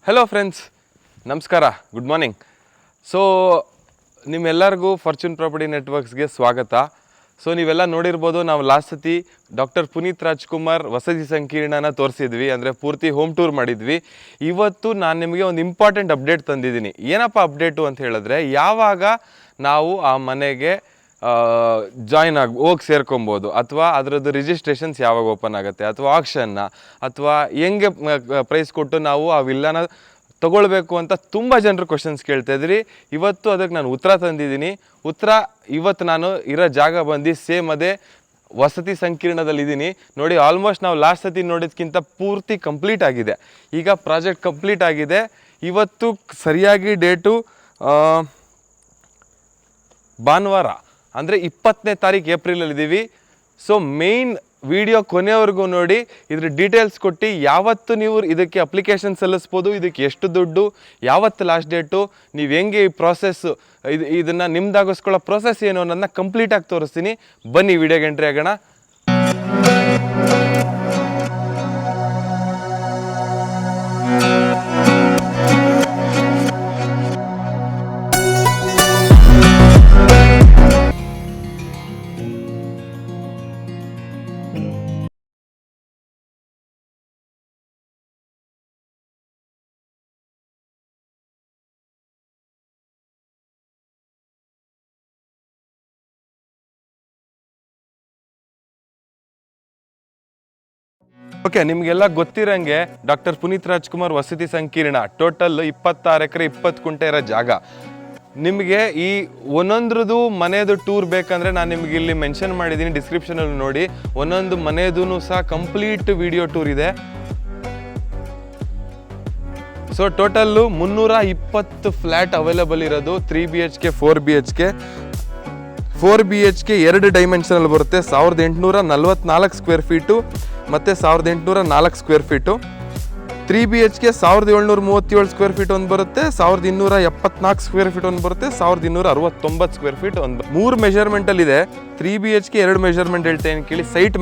Hello friends, ನಮಸ್ಕಾರ, good morning. So ನಿಮ್ಮೆಲ್ಲರಿಗೂ fortune property ನೆಟ್ವರ್ಕ್ಸ್ಗೆ ಸ್ವಾಗತ. ಸೊ ನೀವೆಲ್ಲ ನೋಡಿರ್ಬೋದು, ನಾವು ಲಾಸ್ಟ್ ಸತಿ ಡಾಕ್ಟರ್ ಪುನೀತ್ ರಾಜ್ಕುಮಾರ್ ವಸತಿ ಸಂಕೀರ್ಣನ ತೋರಿಸಿದ್ವಿ, ಅಂದರೆ ಪೂರ್ತಿ ಹೋಮ್ ಟೂರ್ ಮಾಡಿದ್ವಿ. ಇವತ್ತು ನಾನು ನಿಮಗೆ ಒಂದು ಇಂಪಾರ್ಟೆಂಟ್ ಅಪ್ಡೇಟ್ ತಂದಿದ್ದೀನಿ. ಏನಪ್ಪ ಅಪ್ಡೇಟು ಅಂತ ಹೇಳಿದ್ರೆ, ಯಾವಾಗ ನಾವು ಆ ಮನೆಗೆ ಹೋಗಿ ಸೇರ್ಕೊಬೋದು, ಅಥವಾ ಅದರದ್ದು ರಿಜಿಸ್ಟ್ರೇಷನ್ಸ್ ಯಾವಾಗ ಓಪನ್ ಆಗುತ್ತೆ, ಅಥವಾ ಆಕ್ಷನ್ನ, ಅಥವಾ ಹೆಂಗೆ ಪ್ರೈಸ್ ಕೊಟ್ಟು ನಾವು ಆ ವಿಲ್ಲನ ತಗೊಳ್ಬೇಕು ಅಂತ ತುಂಬ ಜನರು ಕ್ವಶನ್ಸ್ ಕೇಳ್ತಾಯಿದ್ರಿ. ಇವತ್ತು ಅದಕ್ಕೆ ನಾನು ಉತ್ತರ ತಂದಿದ್ದೀನಿ. ಇವತ್ತು ನಾನು ಇರೋ ಜಾಗ ಬಂದು ಸೇಮ್ ಅದೇ ವಸತಿ ಸಂಕೀರ್ಣದಲ್ಲಿದ್ದೀನಿ. ನೋಡಿ, ಆಲ್ಮೋಸ್ಟ್ ನಾವು ಲಾಸ್ಟ್ ಸತಿ ನೋಡೋದಕ್ಕಿಂತ ಪೂರ್ತಿ ಕಂಪ್ಲೀಟ್ ಆಗಿದೆ. ಈಗ ಪ್ರಾಜೆಕ್ಟ್ ಕಂಪ್ಲೀಟ್ ಆಗಿದೆ. ಇವತ್ತು ಸರಿಯಾಗಿ ಡೇಟು ಭಾನುವಾರ, ಅಂದರೆ 20ನೇ ತಾರೀಕು ಏಪ್ರಿಲಲ್ಲಿದ್ದೀವಿ. ಸೊ ಮೇಯ್ನ್ ವಿಡಿಯೋ ಕೊನೆವರೆಗೂ ನೋಡಿ, ಇದ್ರ ಡೀಟೇಲ್ಸ್ ಕೊಟ್ಟು ಯಾವತ್ತು ನೀವು ಇದಕ್ಕೆ ಅಪ್ಲಿಕೇಶನ್ ಸಲ್ಲಿಸ್ಬೋದು, ಇದಕ್ಕೆ ಎಷ್ಟು ದುಡ್ಡು, ಯಾವತ್ತು ಲಾಸ್ಟ್ ಡೇಟು, ನೀವು ಹೆಂಗೆ ಈ ಪ್ರಾಸೆಸ್ಸು ಇದನ್ನು ನಿಮ್ದಾಗಿಸ್ಕೊಳ್ಳೋ ಪ್ರೊಸೆಸ್ ಏನು ಅನ್ನೋದನ್ನ ಕಂಪ್ಲೀಟಾಗಿ ತೋರಿಸ್ತೀನಿ. ಬನ್ನಿ ವಿಡಿಯೋಗೆ ಎಂಟ್ರಿ ಆಗೋಣ. ಓಕೆ, ನಿಮಗೆಲ್ಲ ಗೊತ್ತಿರಂಗೆ ಡಾಕ್ಟರ್ ಪುನೀತ್ ರಾಜ್ಕುಮಾರ್ ವಸತಿ ಸಂಕೀರ್ಣ ಟೋಟಲ್ 26 ಎಕರೆ 20 ಕುಂಟೆ ಇರೋ ಜಾಗ. ನಿಮಗೆ ಈ ಒಂದೊಂದ್ರದ್ದು ಮನೆಯದು ಟೂರ್ ಬೇಕಂದರೆ ನಾನು ನಿಮಗೆ ಇಲ್ಲಿ ಮೆನ್ಷನ್ ಮಾಡಿದ್ದೀನಿ, ಡಿಸ್ಕ್ರಿಪ್ಷನಲ್ಲಿ ನೋಡಿ. ಒಂದೊಂದು ಮನೆಯದೂ ಸಹ ಕಂಪ್ಲೀಟ್ ವಿಡಿಯೋ ಟೂರ್ ಇದೆ. ಸೊ ಟೋಟಲ್ಲು 320 ಫ್ಲ್ಯಾಟ್ ಅವೈಲೇಬಲ್ ಇರೋದು. 3 BHK 4 BHK 4 BHK 2 ಡೈಮೆನ್ಷನಲ್ಲಿ ಬರುತ್ತೆ. 1844 ಸ್ಕ್ವೇರ್ ಫೀಟು ಮತ್ತು 1804 square feet. 3 BHK 1737 square feet ಒಂದು ಬರುತ್ತೆ, 1274 ಸ್ಕ್ವೇರ್ ಫೀಟ್ ಒಂದು ಬರುತ್ತೆ, 1269 ಸ್ಕ್ವೇರ್ ಫೀಟ್ ಒಂದು. 3 ಮೆಷರ್ಮೆಂಟಲ್ಲಿದೆ. 3 BHK 2 ಮೆಷರ್ಮೆಂಟ್ ಹೇಳ್ತೇನೆ ಕೇಳಿ. ಸೈಟ್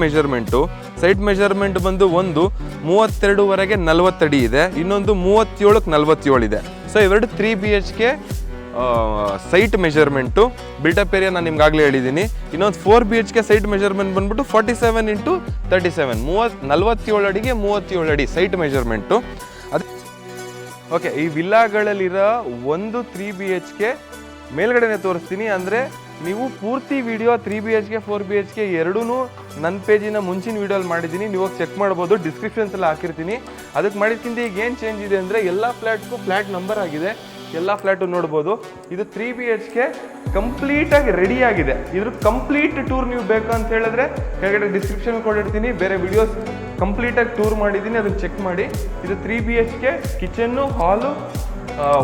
ಮೆಷರ್ಮೆಂಟ್ ಬಂದು ಒಂದು 32ವರೆಗೆ 40 ಅಡಿ ಇದೆ, ಇನ್ನೊಂದು 37ಕ್ಕೆ 47 ಇದೆ. ಸೊ ಇವೆರಡು 3 BHK site measurement. Built-up area ನಾನು ನಿಮ್ಗಾಗಲೇ ಹೇಳಿದ್ದೀನಿ. ಇನ್ನೊಂದು 4 BHK ಸೈಟ್ ಮೆಷರ್ಮೆಂಟ್ ಬಂದ್ಬಿಟ್ಟು 47 × 37 47 ಅಡಿಗೆ 37 ಅಡಿ ಸೈಟ್ ಮೆಷರ್ಮೆಂಟು. ಅದು ಓಕೆ. ಈ ವಿಲ್ಲಾಗಳಲ್ಲಿರೋ ಒಂದು 3 BHK ಮೇಲ್ಗಡೆನೆ ತೋರಿಸ್ತೀನಿ. ಅಂದರೆ ನೀವು ಪೂರ್ತಿ ವಿಡಿಯೋ 3 BHK 4 BHK ಎರಡೂ ನನ್ನ ಪೇಜಿನ ಮುಂಚಿನ ವಿಡಿಯೋಲ್ಲಿ ಮಾಡಿದ್ದೀನಿ, ನೀವು ಚೆಕ್ ಮಾಡ್ಬೋದು. ಡಿಸ್ಕ್ರಿಪ್ಷನ್ಸ್ ಎಲ್ಲ ಹಾಕಿರ್ತೀನಿ. ಅದಕ್ಕೆ ಮಾಡಿದ್ಕಿಂತ ಈಗ ಏನು ಚೇಂಜ್ ಇದೆ ಅಂದರೆ, ಎಲ್ಲ ಫ್ಲ್ಯಾಟ್ಗೂ ಫ್ಲ್ಯಾಟ್ ನಂಬರ್ ಆಗಿದೆ. ಎಲ್ಲ ಫ್ಲ್ಯಾಟು ನೋಡ್ಬೋದು. ಇದು 3 BHK ಕಂಪ್ಲೀಟಾಗಿ ರೆಡಿ ಆಗಿದೆ. ಇದ್ರ ಕಂಪ್ಲೀಟ್ ಟೂರ್ ನೀವು ಬೇಕು ಅಂತ ಹೇಳಿದ್ರೆ ಕೆಳಗಡೆ ಡಿಸ್ಕ್ರಿಪ್ಷನ್ ಕೊಟ್ಟಿರ್ತೀನಿ. ಬೇರೆ ವಿಡಿಯೋಸ್ ಕಂಪ್ಲೀಟಾಗಿ ಟೂರ್ ಮಾಡಿದ್ದೀನಿ, ಅದನ್ನು ಚೆಕ್ ಮಾಡಿ. ಇದು 3 BHK ಕಿಚನ್ನು, ಹಾಲು,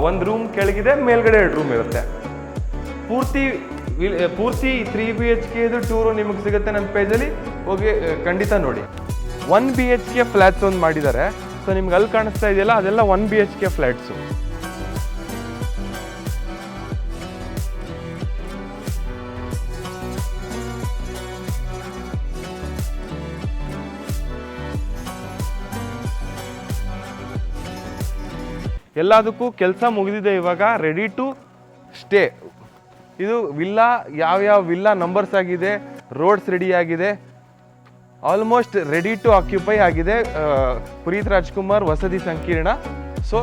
ಒಂದು ರೂಮ್ ಕೆಳಗಿದೆ, ಮೇಲ್ಗಡೆ 2 ರೂಮ್ ಇರುತ್ತೆ. ಪೂರ್ತಿ 3 BHK ಟೂರು ನಿಮಗೆ ಸಿಗುತ್ತೆ ನನ್ನ ಪೇಜಲ್ಲಿ, ಹೋಗಿ ಖಂಡಿತ ನೋಡಿ. 1 BHK ಫ್ಲ್ಯಾಟ್ಸ್ ಒಂದು ಮಾಡಿದ್ದಾರೆ. ಸೊ ನಿಮ್ಗೆ ಅಲ್ಲಿ ಕಾಣಿಸ್ತಾ ಇದೆಯಲ್ಲ, ಅದೆಲ್ಲ 1 BHK ಫ್ಲ್ಯಾಟ್ಸು. ಎಲ್ಲದಕ್ಕೂ ಕೆಲಸ ಮುಗಿದಿದೆ, ಇವಾಗ ರೆಡಿ ಟು ಸ್ಟೇ. ಇದು ವಿಲ್ಲಾ ಯಾವ್ಯಾವ ವಿಲ್ಲಾ ನಂಬರ್ಸ್ ಆಗಿದೆ, ರೋಡ್ಸ್ ರೆಡಿ ಆಗಿದೆ, ಆಲ್ಮೋಸ್ಟ್ ರೆಡಿ ಟು ಆಕ್ಯುಪೈ ಆಗಿದೆ ಪುನೀತ್ ರಾಜ್ಕುಮಾರ್ ವಸತಿ ಸಂಕೀರ್ಣ. ಸೊ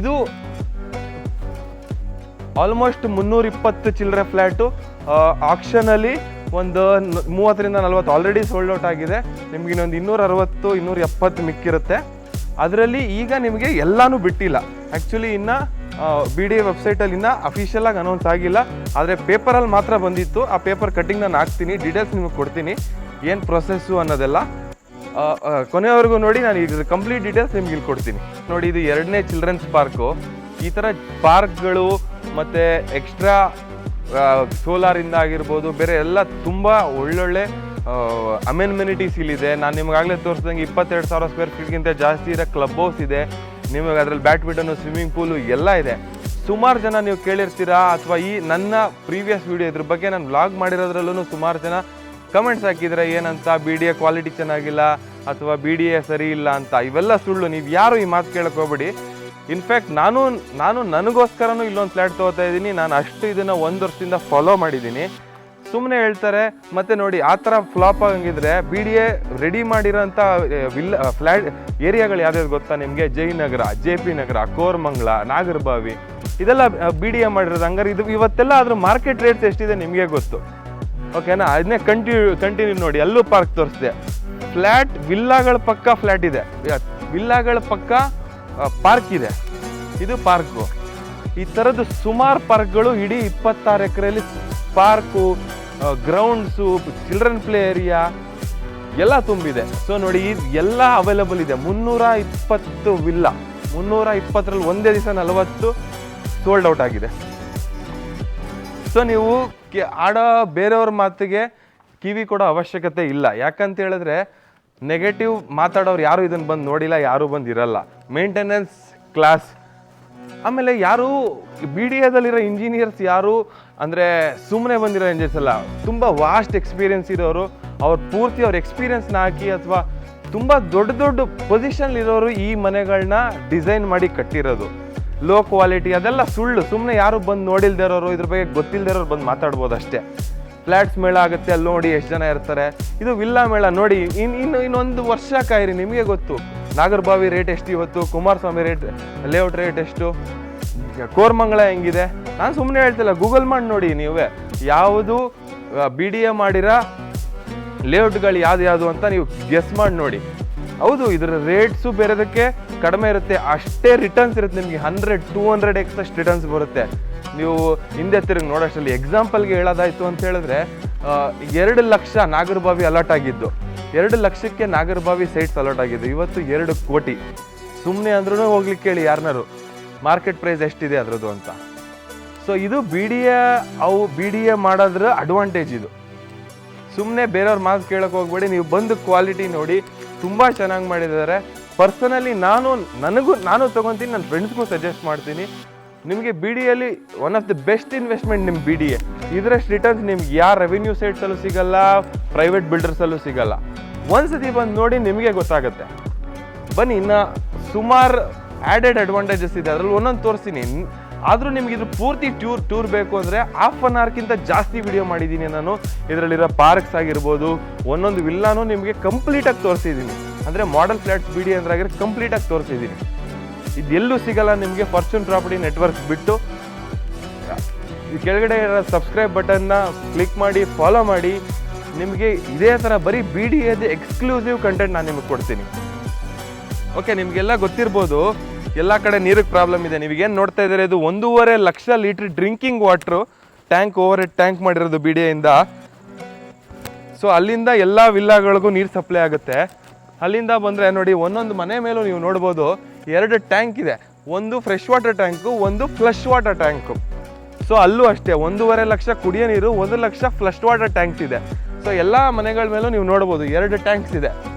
ಇದು ಆಲ್ಮೋಸ್ಟ್ 320 ಚಿಲ್ಲರೆ ಫ್ಲ್ಯಾಟು. ಆಕ್ಷನಲ್ಲಿ ಒಂದು 30 ರಿಂದ 40 ಆಲ್ರೆಡಿ ಸೋಲ್ಡ್ ಔಟ್ ಆಗಿದೆ. ನಿಮ್ಗೆ ಇನ್ನೊಂದು 260 270 ಮಿಕ್ಕಿರುತ್ತೆ. ಅದರಲ್ಲಿ ಈಗ ನಿಮಗೆ ಎಲ್ಲನೂ ಬಿಟ್ಟಿಲ್ಲ. ಆ್ಯಕ್ಚುಲಿ ಇನ್ನು BDA ವೆಬ್ಸೈಟಲ್ಲಿ ಇನ್ನೂ ಅಫಿಷಿಯಲಾಗಿ ಅನೌನ್ಸ್ ಆಗಿಲ್ಲ, ಆದರೆ ಪೇಪರಲ್ಲಿ ಮಾತ್ರ ಬಂದಿತ್ತು. ಆ ಪೇಪರ್ ಕಟ್ಟಿಂಗ್ ನಾನು ಹಾಕ್ತೀನಿ, ಡೀಟೇಲ್ಸ್ ನಿಮಗೆ ಕೊಡ್ತೀನಿ, ಏನು ಪ್ರೊಸೆಸ್ಸು ಅನ್ನೋದೆಲ್ಲ. ಕೊನೆಯವರೆಗೂ ನೋಡಿ, ನಾನು ಇದು ಕಂಪ್ಲೀಟ್ ಡೀಟೇಲ್ಸ್ ನಿಮ್ಗೆ ಇಲ್ಲಿ ಕೊಡ್ತೀನಿ. ನೋಡಿ, ಇದು 2ನೇ ಚಿಲ್ಡ್ರನ್ಸ್ ಪಾರ್ಕು. ಈ ಥರ ಪಾರ್ಕ್ಗಳು ಮತ್ತು ಎಕ್ಸ್ಟ್ರಾ ಸೋಲಾರಿಂದ ಆಗಿರ್ಬೋದು, ಬೇರೆ ಎಲ್ಲ ತುಂಬ ಒಳ್ಳೊಳ್ಳೆ ಅಮೆನಿಟೀಸ್ ಇಲ್ಲಿದೆ. ನಾನು ನಿಮಗಾಗಲೇ ತೋರಿಸ್ದಂಗೆ 22,000 ಸ್ಕ್ವೇರ್ ಫೀಟ್ಗಿಂತ ಜಾಸ್ತಿ ಇರೋ ಕ್ಲಬ್ ಹೌಸ್ ಇದೆ. ನಿಮಗೆ ಅದರಲ್ಲಿ ಬ್ಯಾಡ್ಮಿಂಟನ್ನು, ಸ್ವಿಮ್ಮಿಂಗ್ ಪೂಲು ಎಲ್ಲ ಇದೆ. ಸುಮಾರು ಜನ ನೀವು ಕೇಳಿರ್ತೀರಾ, ಅಥವಾ ಈ ನನ್ನ ಪ್ರೀವಿಯಸ್ ವಿಡಿಯೋ ಇದ್ರ ಬಗ್ಗೆ ನಾನು ವ್ಲಾಗ್ ಮಾಡಿರೋದ್ರಲ್ಲೂ ಸುಮಾರು ಜನ ಕಮೆಂಟ್ಸ್ ಹಾಕಿದರೆ ಏನಂತ, BDA ಕ್ವಾಲಿಟಿ ಚೆನ್ನಾಗಿಲ್ಲ ಅಥವಾ BDA ಸರಿ ಇಲ್ಲ ಅಂತ. ಇವೆಲ್ಲ ಸುಳ್ಳು. ನೀವು ಯಾರು ಈ ಮಾತು ಕೇಳಕ್ಕೆ ಹೋಗ್ಬೇಡಿ. ಇನ್ಫ್ಯಾಕ್ಟ್ ನಾನು ನನಗೋಸ್ಕರನೂ ಇಲ್ಲೊಂದು ಫ್ಲ್ಯಾಟ್ ತೊಗೋತಾ ಇದ್ದೀನಿ. ನಾನು ಅಷ್ಟು ಇದನ್ನು 1 ವರ್ಷದಿಂದ ಫಾಲೋ ಮಾಡಿದ್ದೀನಿ. ಸುಮ್ಮನೆ ಹೇಳ್ತಾರೆ. ಮತ್ತು ನೋಡಿ ಆ ಥರ ಫ್ಲಾಪ್ ಆಗಂಗಿದ್ರೆ BDA ರೆಡಿ ಮಾಡಿರೋಂಥ ಫ್ಲ್ಯಾಟ್ ಏರಿಯಾಗಳು ಯಾವ್ಯಾವ್ದು ಗೊತ್ತಾ ನಿಮಗೆ? ಜಯನಗರ, JP ನಗರ, ಕೋರಮಂಗಲ, ನಾಗರಬಾವಿ, ಇದೆಲ್ಲ BDA ಮಾಡಿರೋದು. ಹಂಗಾರೆ ಇದು ಇವತ್ತೆಲ್ಲ ಅದ್ರ ಮಾರ್ಕೆಟ್ ರೇಟ್ಸ್ ಎಷ್ಟಿದೆ ನಿಮಗೆ ಗೊತ್ತು, ಓಕೆನಾ? ಅದನ್ನೇ ಕಂಟಿನ್ಯೂ ನೋಡಿ. ಅಲ್ಲೂ ಪಾರ್ಕ್ ತೋರಿಸಿದೆ. ಫ್ಲ್ಯಾಟ್ ವಿಲ್ಲಾಗಳ ಪಕ್ಕ ಫ್ಲ್ಯಾಟ್ ಇದೆ, ವಿಲ್ಲಾಗಳ ಪಕ್ಕ ಪಾರ್ಕ್ ಇದೆ. ಇದು ಪಾರ್ಕು. ಈ ಥರದ್ದು ಸುಮಾರು ಪಾರ್ಕ್ಗಳು ಇಡೀ 26 ಎಕರೆಯಲ್ಲಿ park, grounds, children play area ಎಲ್ಲ ತುಂಬಿದೆ. ಸೊ ನೋಡಿ, ಎಲ್ಲ ಅವೈಲಬಲ್ ಇದೆ. 320 ವಿಲ್ಲಾ, 320ರಲ್ಲಿ ಒಂದೇ ದಿವಸ 40 ಸೋಲ್ಡ್ ಔಟ್ ಆಗಿದೆ. ಸೊ ನೀವು ಆಡೋ ಬೇರೆಯವ್ರ ಮಾತಿಗೆ ಕಿವಿ ಕೊಡೋ ಅವಶ್ಯಕತೆ ಇಲ್ಲ. ಯಾಕಂತ ಹೇಳಿದ್ರೆ ನೆಗೆಟಿವ್ ಮಾತಾಡೋರು ಯಾರು ಇದನ್ನು ಬಂದು ನೋಡಿಲ್ಲ, ಯಾರೂ ಬಂದು ಇರಲ್ಲ. Maintenance class. ಆಮೇಲೆ ಯಾರು BDAದಲ್ಲಿರೋ ಇಂಜಿನಿಯರ್ಸ್ ಯಾರು ಅಂದರೆ ಸುಮ್ಮನೆ ಬಂದಿರೋ ಇಂಜಿನಿಯರ್ಸ್ ಅಲ್ಲ, ತುಂಬ ವಾಸ್ಟ್ ಎಕ್ಸ್ಪೀರಿಯನ್ಸ್ ಇರೋರು. ಪೂರ್ತಿ ಅವ್ರ ಎಕ್ಸ್ಪೀರಿಯನ್ಸ್ನ ಹಾಕಿ ಅಥವಾ ತುಂಬ ದೊಡ್ಡ ಪೊಸಿಷನ್ ಇರೋರು ಈ ಮನೆಗಳನ್ನ ಡಿಸೈನ್ ಮಾಡಿ ಕಟ್ಟಿರೋದು. ಲೋ ಕ್ವಾಲಿಟಿ ಅದೆಲ್ಲ ಸುಳ್ಳು. ಸುಮ್ಮನೆ ಯಾರು ಬಂದು ನೋಡಿಲ್ದೇ ಇರೋರು, ಇದ್ರ ಬಗ್ಗೆ ಗೊತ್ತಿಲ್ಲದೆ ಇರೋರು ಬಂದು ಮಾತಾಡ್ಬೋದು ಅಷ್ಟೇ. ಫ್ಲ್ಯಾಟ್ಸ್ ಮೇಳ ಆಗುತ್ತೆ, ಅಲ್ಲಿ ನೋಡಿ ಎಷ್ಟು ಜನ ಇರ್ತಾರೆ. ಇದು ವಿಲ್ಲಾ ಮೇಳ ನೋಡಿ. ಇನ್ನೊಂದು ವರ್ಷ ಕಾಯಿರಿ, ನಿಮಗೆ ಗೊತ್ತು ನಾಗರಬಾವಿ ರೇಟ್ ಎಷ್ಟು ಇವತ್ತು, ಕುಮಾರಸ್ವಾಮಿ ಲೇಔಟ್ ರೇಟ್ ಎಷ್ಟು, ಕೋರಮಂಗಲ ಹೆಂಗಿದೆ. ನಾನು ಸುಮ್ಮನೆ ಹೇಳ್ತಿಲ್ಲ, ಗೂಗಲ್ ಮಾಡಿ ನೋಡಿ ನೀವೇ. ಯಾವುದು BDA ಮಾಡಿರೋ ಲೇಔಟ್ಗಳು ಯಾವ್ದು ಅಂತ ನೀವು ಗೆಸ್ ಮಾಡಿ ನೋಡಿ. ಹೌದು, ಇದರ ರೇಟ್ಸು ಬೇರೆದಕ್ಕೆ ಕಡಿಮೆ ಇರುತ್ತೆ, ಅಷ್ಟೇ ರಿಟರ್ನ್ಸ್ ಇರುತ್ತೆ ನಿಮಗೆ. 100-200x ಅಷ್ಟು ರಿಟರ್ನ್ಸ್ ಬರುತ್ತೆ. ನೀವು ಹಿಂದೆ ತಿರುಗಿ ನೋಡೋಷ್ಟರಲ್ಲಿ ಎಕ್ಸಾಂಪಲ್ಗೆ ಹೇಳೋದಾಯ್ತು ಅಂತ ಹೇಳಿದ್ರೆ 2 ಲಕ್ಷ ನಾಗರಬಾವಿ ಅಲಾಟ್ ಆಗಿದ್ದು, 2 ಲಕ್ಷಕ್ಕೆ ನಾಗರಬಾವಿ ಸೈಟ್ಸ್ ಅಲಾಟ್ ಆಗಿದ್ದು. ಇವತ್ತು 2 ಕೋಟಿ. ಸುಮ್ಮನೆ ಅಂದ್ರೂ ಹೋಗ್ಲಿಕ್ಕೆ ಕೇಳಿ ಯಾರನ್ನಾರು ಮಾರ್ಕೆಟ್ ಪ್ರೈಸ್ ಎಷ್ಟಿದೆ ಅದರದ್ದು ಅಂತ. ಸೊ ಇದು BDA ಮಾಡೋದ್ರ ಅಡ್ವಾಂಟೇಜ್ ಇದು. ಸುಮ್ಮನೆ ಬೇರೆಯವ್ರ ಮಾತು ಕೇಳೋಕೆ ಹೋಗ್ಬೇಡಿ, ನೀವು ಬಂದು ಕ್ವಾಲಿಟಿ ನೋಡಿ. ತುಂಬ ಚೆನ್ನಾಗಿ ಮಾಡಿದ್ದಾರೆ. ಪರ್ಸನಲಿ ನಾನು ತೊಗೊತೀನಿ, ನನ್ನ ಫ್ರೆಂಡ್ಸ್ಗೂ ಸಜೆಸ್ಟ್ ಮಾಡ್ತೀನಿ. ನಿಮಗೆ BDAಲಿ one of the best investment ನಿಮ್ಮ BDA. ಇದರಷ್ಟು ರಿಟರ್ನ್ಸ್ ನಿಮ್ಗೆ ಯಾವ ರೆವಿನ್ಯೂ ಸೈಟ್ಸಲ್ಲೂ ಸಿಗಲ್ಲ, ಪ್ರೈವೇಟ್ ಬಿಲ್ಡರ್ಸಲ್ಲೂ ಸಿಗಲ್ಲ. ಒಂದ್ಸತಿ ಬಂದು ನೋಡಿ ನಿಮಗೆ ಗೊತ್ತಾಗುತ್ತೆ. ಬನ್ನಿ, ಇನ್ನು ಸುಮಾರು ಆ್ಯಡೆಡ್ ಅಡ್ವಾಂಟೇಜಸ್ ಇದೆ, ಅದರಲ್ಲಿ ಒಂದೊಂದು ತೋರಿಸ್ತೀನಿ. ಆದರೂ ನಿಮ್ಗೆ ಇದ್ರ ಪೂರ್ತಿ ಟೂರ್ ಬೇಕು ಅಂದರೆ 1/2 ಅವರ್ಗಿಂತ ಜಾಸ್ತಿ ವಿಡಿಯೋ ಮಾಡಿದ್ದೀನಿ ನಾನು. ಇದರಲ್ಲಿರೋ ಪಾರ್ಕ್ಸ್ ಆಗಿರ್ಬೋದು, ಒಂದೊಂದು ವಿಲ್ಲಾನು ನಿಮಗೆ ಕಂಪ್ಲೀಟಾಗಿ ತೋರಿಸಿದ್ದೀನಿ. ಅಂದರೆ ಮಾಡೆಲ್ ಫ್ಲ್ಯಾಟ್ಸ್ BDA ಅಂದ್ರೆ ಕಂಪ್ಲೀಟಾಗಿ ತೋರಿಸಿದ್ದೀನಿ. ಇದೆಲ್ಲೂ ಸಿಗಲ್ಲ ನಿಮಗೆ. ಫಾರ್ಚೂನ್ ಪ್ರಾಪರ್ಟಿ ನೆಟ್ವರ್ಕ್ ಬಿಟ್ಟು ಈ ಕೆಳಗಡೆ ಇರೋ ಸಬ್ಸ್ಕ್ರೈಬ್ ಬಟನ್ನ ಕ್ಲಿಕ್ ಮಾಡಿ, ಫಾಲೋ ಮಾಡಿ. ನಿಮಗೆ ಇದೇ ಥರ ಬರೀ BDAದ ಎಕ್ಸ್ಕ್ಲೂಸಿವ್ ಕಂಟೆಂಟ್ ನಾನು ನಿಮಗೆ ಕೊಡ್ತೀನಿ. ಓಕೆ, ನಿಮಗೆಲ್ಲ ಗೊತ್ತಿರ್ಬೋದು ಎಲ್ಲ ಕಡೆ ನೀರಿಗೆ ಪ್ರಾಬ್ಲಮ್ ಇದೆ. ನೀವೇನು ನೋಡ್ತಾ ಇದ್ದಾರೆ, ಇದು 1.5 lakh litre drinking water tank, over head tank ಮಾಡಿರೋದು BDAಯಿಂದ. ಸೊ ಅಲ್ಲಿಂದ ಎಲ್ಲ ವಿಲ್ಲಾಗಳಿಗೂ ನೀರು ಸಪ್ಲೈ ಆಗುತ್ತೆ. ಅಲ್ಲಿಂದ ಬಂದರೆ ನೋಡಿ, ಒಂದೊಂದು ಮನೆ ಮೇಲೂ ನೀವು ನೋಡ್ಬೋದು 2 ಟ್ಯಾಂಕ್ ಇದೆ. ಒಂದು ಫ್ರೆಶ್ ವಾಟರ್ ಟ್ಯಾಂಕು, ಒಂದು ಫ್ಲಶ್ ವಾಟರ್ ಟ್ಯಾಂಕು. ಸೊ ಅಲ್ಲೂ ಅಷ್ಟೇ 1.5 ಲಕ್ಷ ಕುಡಿಯೋ ನೀರು, 1 ಲಕ್ಷ ಫ್ಲಶ್ ವಾಟರ್ ಟ್ಯಾಂಕ್ಸ್ ಇದೆ. ಸೊ ಎಲ್ಲ ಮನೆಗಳ ಮೇಲೂ ನೀವು ನೋಡ್ಬೋದು 2 ಟ್ಯಾಂಕ್ಸ್ ಇದೆ.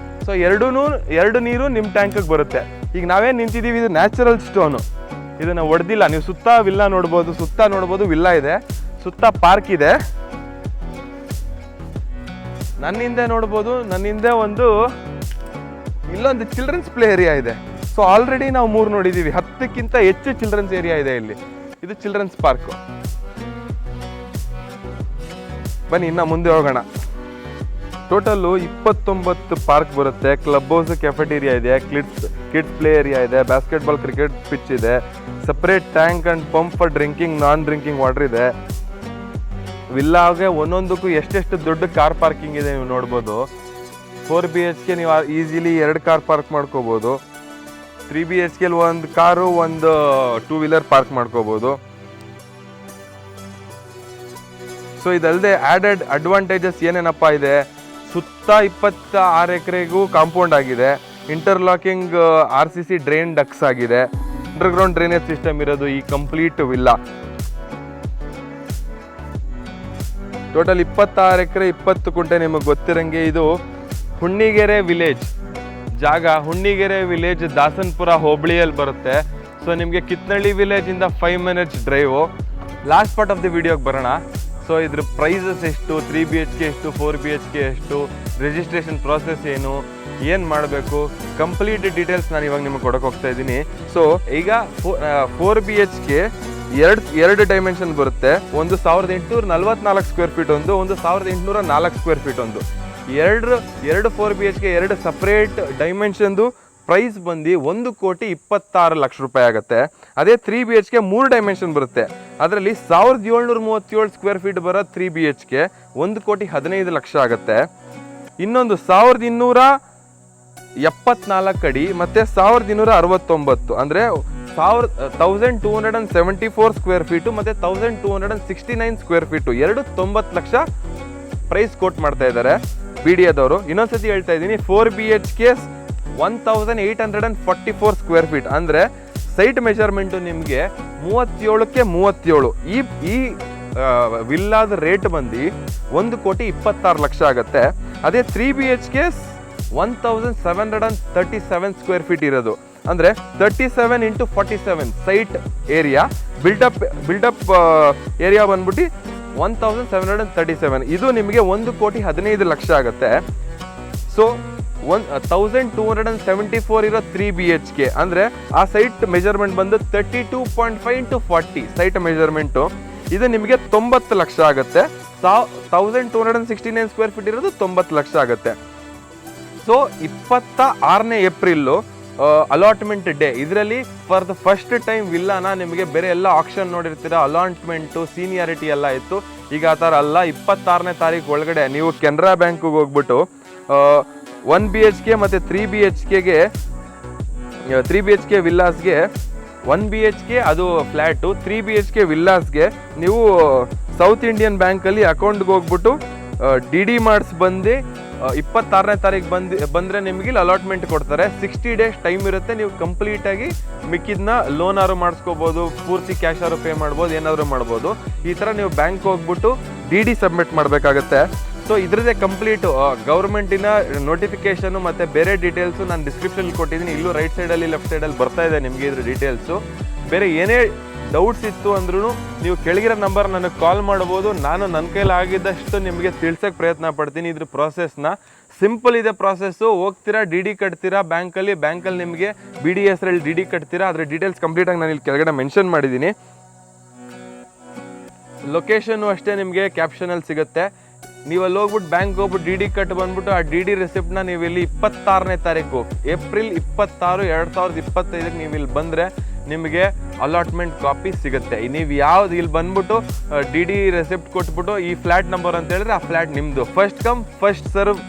ಸೊ ಎರಡು ನೀರು ನಿಮ್ಮ ಟ್ಯಾಂಕಿಗೆ ಬರುತ್ತೆ. ಈಗ ನಾವೇನು ನಿಂತಿದ್ದೀವಿ, ಇದು ನ್ಯಾಚುರಲ್ ಸ್ಟೋನು, ಇದನ್ನು ಹೊಡೆದಿಲ್ಲ. ನೀವು ಸುತ್ತ ವಿಲ್ಲಾ ನೋಡ್ಬೋದು, ವಿಲ್ಲಾ ಇದೆ, ಸುತ್ತ ಪಾರ್ಕ್ ಇದೆ. ನನ್ನಿಂದೆ ನೋಡ್ಬೋದು, ನನ್ನಿಂದೆ ಇಲ್ಲೊಂದು ಚಿಲ್ಡ್ರನ್ಸ್ ಪ್ಲೇ ಏರಿಯಾ ಇದೆ. ಸೊ ಆಲ್ರೆಡಿ ನಾವು 3 ನೋಡಿದ್ದೀವಿ. 10ಕ್ಕಿಂತ ಹೆಚ್ಚು ಚಿಲ್ಡ್ರನ್ಸ್ ಏರಿಯಾ ಇದೆ ಇಲ್ಲಿ. ಇದು ಚಿಲ್ಡ್ರನ್ಸ್ ಪಾರ್ಕು. ಬನ್ನಿ ಇನ್ನು ಮುಂದೆ ಹೋಗೋಣ. ಟೋಟಲ್ಲು 29 ಪಾರ್ಕ್ ಬರುತ್ತೆ. ಕ್ಲಬ್ ಹೌಸ್, ಕೆಫೆಟೇರಿಯಾ ಇದೆ, ಕಿಡ್ಸ್ ಪ್ಲೇ ಏರಿಯಾ ಇದೆ, ಬಾಸ್ಕೆಟ್ಬಾಲ್, ಕ್ರಿಕೆಟ್ ಪಿಚ್ ಇದೆ, separate tank and pump for drinking, non drinking water ಇದೆ. ವಿಲ್ಲಾಗೆ ಒಂದೊಂದಕ್ಕೂ ಎಷ್ಟೆಷ್ಟು ದೊಡ್ಡ ಕಾರ್ ಪಾರ್ಕಿಂಗ್ ಇದೆ ನೀವು ನೋಡ್ಬೋದು. 4 BHK ನೀವು ಈಸಿಲಿ 2 ಕಾರ್ ಪಾರ್ಕ್ ಮಾಡ್ಕೋಬೋದು. 3 BHKಲಿ 1 ಕಾರು, 1 2 ವೀಲರ್ ಪಾರ್ಕ್ ಮಾಡ್ಕೋಬೋದು. ಸೊ ಇದಲ್ಲದೆ ಆ್ಯಡೆಡ್ ಅಡ್ವಾಂಟೇಜಸ್ ಏನೇನಪ್ಪ ಇದೆ, ಸುತ್ತ 26 ಎಕರೆಗೂ ಕಾಂಪೌಂಡ್ ಆಗಿದೆ. ಇಂಟರ್ಲಾಕಿಂಗ್ RCC ಡ್ರೈನ್ ಡಕ್ಸ್ ಆಗಿದೆ. ಅಂಡರ್ಗ್ರೌಂಡ್ ಡ್ರೈನೇಜ್ ಸಿಸ್ಟಮ್ ಇರೋದು ಈ ಕಂಪ್ಲೀಟ್ ವಿಲ್ಲಾ. ಟೋಟಲ್ 26 ಎಕರೆ 20 ಕುಂಟೆ. ನಿಮಗೆ ಗೊತ್ತಿರಂಗೆ ಇದು ಹುಣ್ಣಿಗೆರೆ ವಿಲೇಜ್ ಜಾಗ. ಹುಣ್ಣಿಗೆರೆ ವಿಲೇಜ್ ದಾಸನಪುರ ಹೋಬಳಿಯಲ್ಲಿ ಬರುತ್ತೆ. ಸೊ ನಿಮಗೆ Kitnalli ವಿಲೇಜಿಂದ 5 minutes drive. Last part of the ವಿಡಿಯೋಗೆ ಬರೋಣ. ಸೊ ಇದ್ರ ಪ್ರೈಸಸ್ ಎಷ್ಟು, 3 BHK ಎಷ್ಟು, 4 BHK ಎಷ್ಟು, ರಿಜಿಸ್ಟ್ರೇಷನ್ ಪ್ರಾಸೆಸ್ ಏನು ಮಾಡಬೇಕು, ಕಂಪ್ಲೀಟ್ ಡೀಟೇಲ್ಸ್ ನಾನು ಇವಾಗ ನಿಮಗೆ ಕೊಡಕ್ಕೆ ಹೋಗ್ತಾ ಇದ್ದೀನಿ. ಸೊ ಈಗ 4 BHK ಎರಡು ಡೈಮೆನ್ಷನ್ ಬರುತ್ತೆ. ಒಂದು 1844 ಸ್ಕ್ವೇರ್ ಫೀಟ್, ಒಂದು 1804 ಸ್ಕ್ವೇರ್ ಫೀಟ್. ಎರಡು 4 BHK ಎರಡು ಸಪ್ರೇಟ್ ಡೈಮೆನ್ಷನ್ದು ಪ್ರೈಸ್ ಬಂದು 1,26,00,000 ರೂಪಾಯಿ ಆಗುತ್ತೆ. ಅದೇ 3 BHK 3 ಡೈಮೆನ್ಷನ್ ಬರುತ್ತೆ. ಅದರಲ್ಲಿ 1737 ಸ್ಕ್ವೇರ್ ಫೀಟ್ ಬರೋ 3 BHK 1,15,00,000 ಆಗುತ್ತೆ. ಇನ್ನೊಂದು 1274 ಅಡಿ ಮತ್ತು 1269 ಅಂದರೆ 1274 ಸ್ಕ್ವೇರ್ ಫೀಟು ಮತ್ತು 1269 ಸ್ಕ್ವೇರ್ ಫೀಟು ಎರಡು 90 ಲಕ್ಷ ಪ್ರೈಸ್ ಕೋಟ್ ಮಾಡ್ತಾ ಇದ್ದಾರೆ BDAದವರು. ಇನ್ನೊಂದ್ಸತಿ ಹೇಳ್ತಾ ಇದ್ದೀನಿ, 4 BHK 1844 ಸ್ಕ್ವೇರ್ ಫೀಟ್ ಅಂದರೆ ಸೈಟ್ ಮೆಜರ್ಮೆಂಟು ನಿಮಗೆ 37ಕ್ಕೆ 37. ಈ ವಿಲ್ಲಾದ ರೇಟ್ ಬಂದು 1,26,00,000 ಆಗುತ್ತೆ. ಅದೇ 3 BHK 1737 ಸ್ಕ್ವೇರ್ ಫೀಟ್ ಇರೋದು ಅಂದರೆ 37 × 47 ಸೈಟ್ ಏರಿಯಾ, ಬಿಲ್ಡಪ್ ಏರಿಯಾ ಬಂದ್ಬಿಟ್ಟು 1737. ಇದು ನಿಮಗೆ 1,15,00,000 ಆಗುತ್ತೆ. ಸೊ 1274 ಇರೋ 3 BHK ಅಂದರೆ ಆ ಸೈಟ್ ಮೆಜರ್ಮೆಂಟ್ ಬಂದು 32.5 × 40 ಸೈಟ್ ಮೆಜರ್ಮೆಂಟು. ಇದು ನಿಮಗೆ 90 ಲಕ್ಷ ಆಗುತ್ತೆ. 1269 ಸ್ಕ್ವೇರ್ ಫೀಟ್ ಇರೋದು 90 ಲಕ್ಷ ಆಗುತ್ತೆ. ಸೊ 26ನೇ ಏಪ್ರಿಲ್ಲು ಅಲಾಟ್ಮೆಂಟ್ ಡೇ. ಇದರಲ್ಲಿ ಫಾರ್ ದ ಫಸ್ಟ್ ಟೈಮ್ ವಿಲ್ಲಾನ ನಿಮಗೆ ಬೇರೆ ಎಲ್ಲ ಆಕ್ಷನ್ ನೋಡಿರ್ತೀರ, ಅಲಾಟ್ಮೆಂಟು ಸೀನಿಯಾರಿಟಿ ಎಲ್ಲ ಇತ್ತು. ಈಗ ಆ ಥರ ಅಲ್ಲ. 26ನೇ ತಾರೀಕು ಒಳಗಡೆ ನೀವು ಕೆನರಾ ಬ್ಯಾಂಕಿಗೆ ಹೋಗ್ಬಿಟ್ಟು 1 BHK ಮತ್ತು 3 BHK ವಿಲ್ಲಾಸ್ಗೆ 1 BHK ಅದು ಫ್ಲ್ಯಾಟು, 3 BHK ವಿಲ್ಲಾಸ್ಗೆ ನೀವು ಸೌತ್ ಇಂಡಿಯನ್ ಬ್ಯಾಂಕಲ್ಲಿ ಅಕೌಂಟ್ಗೆ ಹೋಗ್ಬಿಟ್ಟು DD ಮಾಡಿಸಿ ಬಂದು 26ನೇ ತಾರೀಕು ಬಂದರೆ ನಿಮಗೆ ಇಲ್ಲಿ ಅಲಾಟ್ಮೆಂಟ್ ಕೊಡ್ತಾರೆ. 60 ಡೇಸ್ ಟೈಮ್ ಇರುತ್ತೆ. ನೀವು ಕಂಪ್ಲೀಟಾಗಿ ಮಿಕ್ಕಿದ್ನ ಲೋನಾರು ಮಾಡಿಸ್ಕೋಬೋದು, ಪೂರ್ತಿ ಕ್ಯಾಶಾರು ಪೇ ಮಾಡ್ಬೋದು, ಏನಾದರೂ ಮಾಡ್ಬೋದು. ಈ ಥರ ನೀವು ಬ್ಯಾಂಕ್ ಹೋಗ್ಬಿಟ್ಟು DD ಸಬ್ಮಿಟ್ ಮಾಡಬೇಕಾಗತ್ತೆ. ಸೊ ಇದ್ರದ್ದೇ ಕಂಪ್ಲೀಟು ಗೌರ್ಮೆಂಟಿನ ನೋಟಿಫಿಕೇಷನು ಮತ್ತು ಬೇರೆ ಡೀಟೇಲ್ಸು ನಾನು ಡಿಸ್ಕ್ರಿಪ್ಷನಲ್ಲಿ ಕೊಟ್ಟಿದ್ದೀನಿ. ಇಲ್ಲೂ ರೈಟ್ ಸೈಡಲ್ಲಿ ಲೆಫ್ಟ್ ಸೈಡಲ್ಲಿ ಬರ್ತಾ ಇದೆ ನಿಮಗೆ ಇದ್ರ ಡೀಟೇಲ್ಸು. ಬೇರೆ ಏನೇ ಡೌಟ್ಸ್ ಇತ್ತು ಅಂದ್ರೂ ನೀವು ಕೆಳಗಿರೋ ನಂಬರ್ ನನಗೆ ಕಾಲ್ ಮಾಡ್ಬೋದು. ನಾನು ನನ್ನ ಕೈಲಿ ಆಗಿದ್ದಷ್ಟು ನಿಮಗೆ ತಿಳ್ಸೋಕ್ಕೆ ಪ್ರಯತ್ನ ಪಡ್ತೀನಿ. ಇದ್ರ ಪ್ರಾಸೆಸ್ನ ಸಿಂಪಲ್ ಇದೆ ಪ್ರಾಸೆಸ್ಸು. ಹೋಗ್ತೀರಾ, DD ಕಟ್ತೀರಾ ಬ್ಯಾಂಕಲ್ಲಿ ನಿಮಗೆ BDA ಹೆಸರಲ್ಲಿ DD ಕಟ್ತೀರಾ. ಅದರ ಡೀಟೇಲ್ಸ್ ಕಂಪ್ಲೀಟಾಗಿ ನಾನು ಇಲ್ಲಿ ಕೆಳಗಡೆ ಮೆನ್ಷನ್ ಮಾಡಿದ್ದೀನಿ. ಲೊಕೇಶನ್ನು ಅಷ್ಟೇ ನಿಮಗೆ ಕ್ಯಾಪ್ಷನಲ್ಲಿ ಸಿಗುತ್ತೆ. ನೀವು ಅಲ್ಲಿ ಹೋಗ್ಬಿಟ್ಟು ಬ್ಯಾಂಕ್ ಹೋಗ್ಬಿಟ್ಟು DD ಕಟ್ ಬಂದ್ಬಿಟ್ಟು ಆ DD ರೆಸಿಪ್ಟ್ನ ನೀವು ಇಲ್ಲಿ 26ನೇ ತಾರೀಕು ಏಪ್ರಿಲ್ 26, 2025 ನೀವು ಇಲ್ಲಿ ಬಂದರೆ ನಿಮಗೆ ಅಲಾಟ್ಮೆಂಟ್ ಕಾಪಿ ಸಿಗುತ್ತೆ. ನೀವು ಯಾವ್ದು ಇಲ್ಲಿ ಬಂದ್ಬಿಟ್ಟು DD ರೆಸಿಪ್ಟ್ ಕೊಟ್ಬಿಟ್ಟು ಈ ಫ್ಲ್ಯಾಟ್ ನಂಬರ್ ಅಂತ ಹೇಳಿದ್ರೆ ಆ ಫ್ಲ್ಯಾಟ್ ನಿಮ್ಮದು first come first serve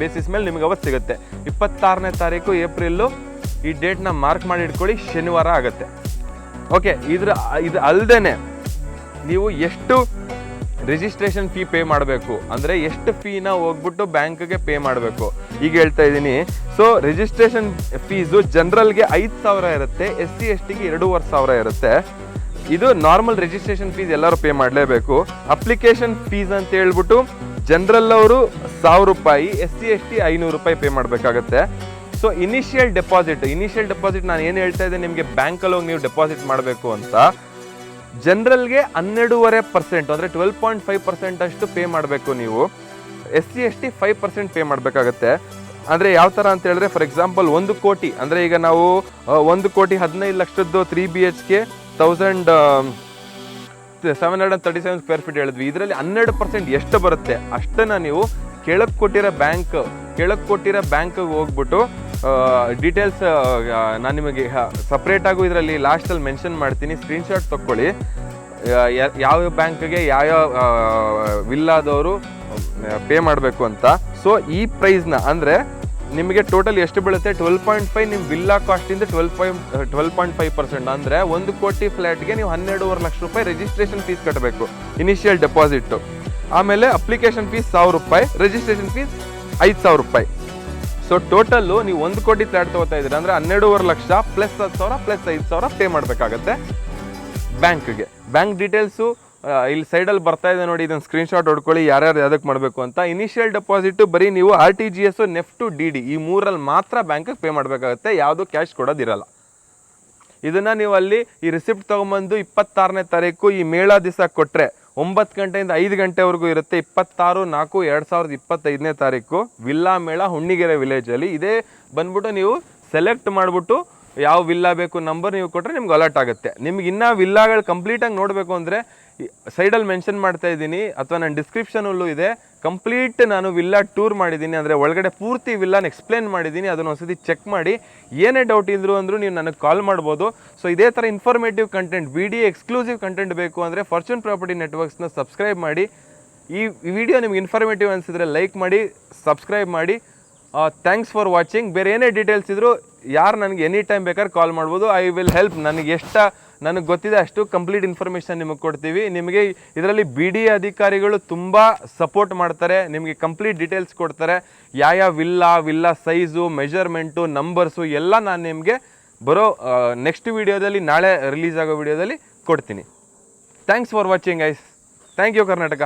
basis ಮೇಲೆ ನಿಮ್ಗೆ ಅವತ್ತು ಸಿಗುತ್ತೆ. 26ನೇ ತಾರೀಕು ಏಪ್ರಿಲ್ಲು ಈ ಡೇಟ್ನ ಮಾರ್ಕ್ ಮಾಡಿ ಇಟ್ಕೊಳ್ಳಿ, ಶನಿವಾರ ಆಗುತ್ತೆ. ಓಕೆ, ಇದು ಅಲ್ಲದೆ ನೀವು ಎಷ್ಟು ರಿಜಿಸ್ಟ್ರೇಷನ್ ಫೀ ಪೇ ಮಾಡಬೇಕು ಅಂದರೆ ಎಷ್ಟು ಫೀನ ಹೋಗ್ಬಿಟ್ಟು ಬ್ಯಾಂಕ್ಗೆ ಪೇ ಮಾಡಬೇಕು ಈಗ ಹೇಳ್ತಾ ಇದ್ದೀನಿ. ಸೊ ರಿಜಿಸ್ಟ್ರೇಷನ್ ಫೀಸು ಜನರಲ್ಗೆ 5,000 ಇರುತ್ತೆ, SC STಗೆ 2,500 ಇರುತ್ತೆ. ಇದು ನಾರ್ಮಲ್ ರಿಜಿಸ್ಟ್ರೇಷನ್ ಫೀಸ್ ಎಲ್ಲರೂ ಪೇ ಮಾಡಲೇಬೇಕು. ಅಪ್ಲಿಕೇಶನ್ ಫೀಸ್ ಅಂತ ಹೇಳ್ಬಿಟ್ಟು ಜನರಲ್ ಅವರು 1,000 ರೂಪಾಯಿ, SC ST 500 ರೂಪಾಯಿ ಪೇ ಮಾಡಬೇಕಾಗತ್ತೆ. ಸೊ ಇನಿಷಿಯಲ್ ಡೆಪಾಸಿಟ್ ನಾನು ಏನು ಹೇಳ್ತಾ ಇದ್ದೆ ನಿಮಗೆ, ಬ್ಯಾಂಕಲ್ಲಿ ಹೋಗಿ ನೀವು ಡೆಪಾಸಿಟ್ ಮಾಡಬೇಕು ಅಂತ. ಜನರಲ್ಗೆ 12.5% ಅಂದರೆ 12.5% ಅಷ್ಟು ಪೇ ಮಾಡಬೇಕು ನೀವು. SC ST 5% ಪೇ ಮಾಡಬೇಕಾಗತ್ತೆ. ಅಂದರೆ ಯಾವ ಥರ ಅಂತ ಹೇಳಿದ್ರೆ, ಫಾರ್ ಎಕ್ಸಾಂಪಲ್ 1 ಕೋಟಿ ಅಂದರೆ ಈಗ ನಾವು 1,15,00,000 3 BHK 1,737 ಸ್ಕ್ವೇರ್ ಫೀಟ್ ಹೇಳಿದ್ವಿ. ಇದರಲ್ಲಿ 12% ಎಷ್ಟು ಬರುತ್ತೆ ಅಷ್ಟನ್ನು ನೀವು ಕೆಳಗೆ ಕೊಟ್ಟಿರೋ ಬ್ಯಾಂಕ್ಗೆ ಹೋಗ್ಬಿಟ್ಟು ಡೀಟೇಲ್ಸ್ ನಾನು ನಿಮಗೆ ಸಪ್ರೇಟಾಗೂ ಇದರಲ್ಲಿ ಲಾಸ್ಟಲ್ಲಿ ಮೆನ್ಷನ್ ಮಾಡ್ತೀನಿ, ಸ್ಕ್ರೀನ್ಶಾಟ್ ತೊಗೊಳ್ಳಿ. ಯಾವ ಬ್ಯಾಂಕ್ಗೆ ಯಾವ್ಯಾವ ವಿಲ್ಲಾದವರು ಪೇ ಮಾಡಬೇಕು ಅಂತ. ಸೊ ಈ ಪ್ರೈಸ್ನ ಅಂದರೆ ನಿಮಗೆ ಟೋಟಲ್ ಎಷ್ಟು ಬೀಳುತ್ತೆ, 12.5 ನಿಮ್ಮ ವಿಲ್ಲಾ ಕಾಸ್ಟಿಂದ 12.5% ಅಂದರೆ 1 ಕೋಟಿ ಫ್ಲ್ಯಾಟ್ಗೆ ನೀವು 12.5 ಲಕ್ಷ ರೂಪಾಯಿ ರಿಜಿಸ್ಟ್ರೇಷನ್ ಫೀಸ್ ಕಟ್ಟಬೇಕು, ಇನಿಷಿಯಲ್ ಡೆಪಾಸಿಟ್ಟು. ಆಮೇಲೆ ಅಪ್ಲಿಕೇಶನ್ ಫೀಸ್ 1,000 ರೂಪಾಯಿ, ರಿಜಿಸ್ಟ್ರೇಷನ್ ಫೀಸ್ 5,000 ರೂಪಾಯಿ. ಸೊ ಟೋಟಲ್ಲು ನೀವು 1 ಕೋಟಿ ಫ್ಲ್ಯಾಟ್ ತೊಗೋತಾ ಇದ್ದೀರಾ ಅಂದರೆ 12.5 ಲಕ್ಷ ಪ್ಲಸ್ 10,000 ಪ್ಲಸ್ 5,000 ಪೇ ಮಾಡಬೇಕಾಗತ್ತೆ ಬ್ಯಾಂಕ್ಗೆ. ಬ್ಯಾಂಕ್ ಡೀಟೇಲ್ಸು ಇಲ್ಲಿ ಸೈಡಲ್ಲಿ ಬರ್ತಾ ಇದೆ ನೋಡಿ, ಇದನ್ನು ಸ್ಕ್ರೀನ್ಶಾಟ್ ಹೊಡ್ಕೊಳ್ಳಿ ಯಾರ್ಯಾರು ಯಾವುದಕ್ಕೆ ಮಾಡಬೇಕು ಅಂತ. ಇನಿಷಿಯಲ್ ಡೆಪಾಸಿಟು ಬರೀ ನೀವು RTGS, ನೆಫ್ಟು DD ಈ 3ರಲ್ಲಿ ಮಾತ್ರ ಬ್ಯಾಂಕಿಗೆ ಪೇ ಮಾಡಬೇಕಾಗತ್ತೆ, ಯಾವುದೂ ಕ್ಯಾಶ್ ಕೊಡೋದಿರಲ್ಲ. ಇದನ್ನು ನೀವು ಅಲ್ಲಿ ಈ ರಿಸಿಪ್ಟ್ ತೊಗೊಂಬಂದು 26ನೇ ತಾರೀಕು ಈ ಮೇಳ ದಿವಸ ಕೊಟ್ಟರೆ 9 ಗಂಟೆಯಿಂದ 5 ಗಂಟೆವರೆಗೂ ಇರುತ್ತೆ. 26/4/2025ನೇ ತಾರೀಕು ವಿಲ್ಲಾ ಮೇಳ ಹುಣ್ಣಿಗೆರೆ ವಿಲೇಜಲ್ಲಿ. ಇದೇ ಬಂದ್ಬಿಟ್ಟು ನೀವು ಸೆಲೆಕ್ಟ್ ಮಾಡಿಬಿಟ್ಟು ಯಾವ ವಿಲ್ಲಾ ಬೇಕು ನಂಬರ್ ನೀವು ಕೊಟ್ಟರೆ ನಿಮ್ಗೆ ಅಲರ್ಟ್ ಆಗುತ್ತೆ. ನಿಮ್ಗೆ ಇನ್ನೂ ವಿಲ್ಲಾಗಳು ಕಂಪ್ಲೀಟಾಗಿ ನೋಡಬೇಕು ಅಂದರೆ ಸೈಡಲ್ಲಿ ಮೆನ್ಷನ್ ಮಾಡ್ತಾ ಇದ್ದೀನಿ, ಅಥವಾ ನನ್ನ ಡಿಸ್ಕ್ರಿಪ್ಷನಲ್ಲೂ ಇದೆ. ಕಂಪ್ಲೀಟ್ ನಾನು ವಿಲ್ಲಾ ಟೂರ್ ಮಾಡಿದ್ದೀನಿ, ಅಂದರೆ ಒಳಗಡೆ ಪೂರ್ತಿ ವಿಲ್ಲಾನ ಎಕ್ಸ್ಪ್ಲೇನ್ ಮಾಡಿದ್ದೀನಿ. ಅದನ್ನು ಒಂದ್ಸತಿ ಚೆಕ್ ಮಾಡಿ. ಏನೇ ಡೌಟ್ ಇದ್ರು ಅಂದರೂ ನೀವು ನನಗೆ ಕಾಲ್ ಮಾಡ್ಬೋದು. ಸೊ ಇದೇ ಥರ informative content, video exclusive content ಬೇಕು ಅಂದರೆ ಫಾರ್ಚೂನ್ ಪ್ರಾಪರ್ಟಿ ನೆಟ್ವರ್ಕ್ಸ್ನ ಸಬ್ಸ್ಕ್ರೈಬ್ ಮಾಡಿ. ಈ ವಿಡಿಯೋ ನಿಮ್ಗೆ ಇನ್ಫಾರ್ಮೇಟಿವ್ ಅನಿಸಿದ್ರೆ ಲೈಕ್ ಮಾಡಿ, ಸಬ್ಸ್ಕ್ರೈಬ್ ಮಾಡಿ. Thanks for watching. ಬೇರೆ ಏನೇ ಡೀಟೇಲ್ಸ್ ಇದ್ದರೂ ಯಾರು ನನಗೆ ಎನಿ ಟೈಮ್ ಬೇಕಾದ್ರೆ ಕಾಲ್ ಮಾಡ್ಬೋದು. I will help. ನನಗೆ ಗೊತ್ತಿದೆ ಅಷ್ಟು ಕಂಪ್ಲೀಟ್ ಇನ್ಫಾರ್ಮೇಷನ್ ನಿಮಗೆ ಕೊಡ್ತೀವಿ. ನಿಮಗೆ ಇದರಲ್ಲಿ BD ಅಧಿಕಾರಿಗಳು ತುಂಬ ಸಪೋರ್ಟ್ ಮಾಡ್ತಾರೆ, ನಿಮಗೆ ಕಂಪ್ಲೀಟ್ ಡೀಟೇಲ್ಸ್ ಕೊಡ್ತಾರೆ. ಯಾವ ವಿಲ್ಲಾ ಸೈಜು, ಮೆಜರ್ಮೆಂಟು, ನಂಬರ್ಸು ಎಲ್ಲ ನಾನು ನಿಮಗೆ ಬರೋ ನೆಕ್ಸ್ಟ್ ವಿಡಿಯೋದಲ್ಲಿ, ನಾಳೆ ರಿಲೀಸ್ ಆಗೋ ವಿಡಿಯೋದಲ್ಲಿ ಕೊಡ್ತೀನಿ. Thanks for watching guys. Thank you Karnataka.